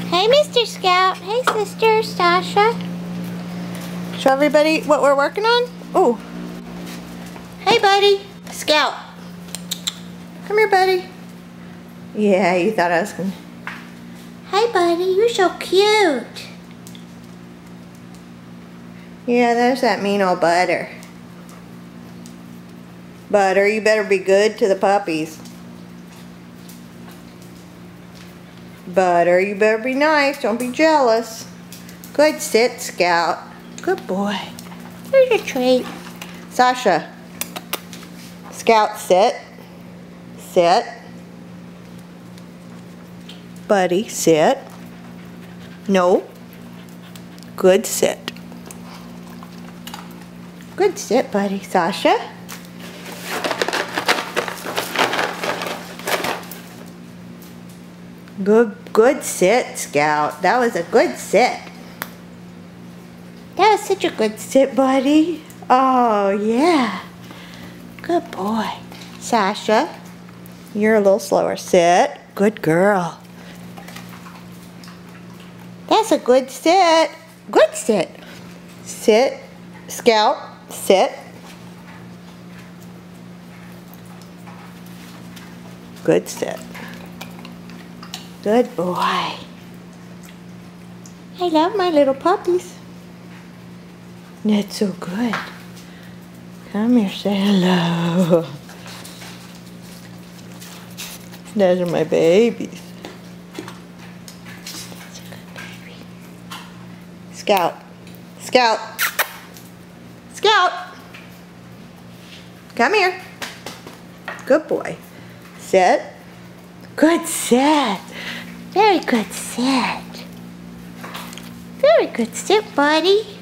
Hey, Mr. Scout. Hey, Sister Sasha. Show everybody what we're working on. Oh. Hey, buddy. Scout. Come here, buddy. Yeah, you thought I was gonna... Hey, buddy. You're so cute. Yeah, there's that mean old Butter. Butter, you better be good to the puppies. Butter, you better be nice. Don't be jealous. Good sit, Scout. Good boy. Here's a treat. Sasha. Scout, sit. Sit. Buddy, sit. No. Good sit. Good sit, buddy. Sasha. Good sit, Scout. That was a good sit. That was such a good sit, buddy. Oh, yeah. Good boy. Sasha, you're a little slower. Sit. Good girl. That's a good sit. Good sit. Sit. Scout, sit. Good sit. Good boy. I love my little puppies. That's so good. Come here, say hello. Those are my babies. That's a good baby. Scout. Scout. Scout. Come here. Good boy. Sit. Good sit. Very good sit. Very good sit, buddy.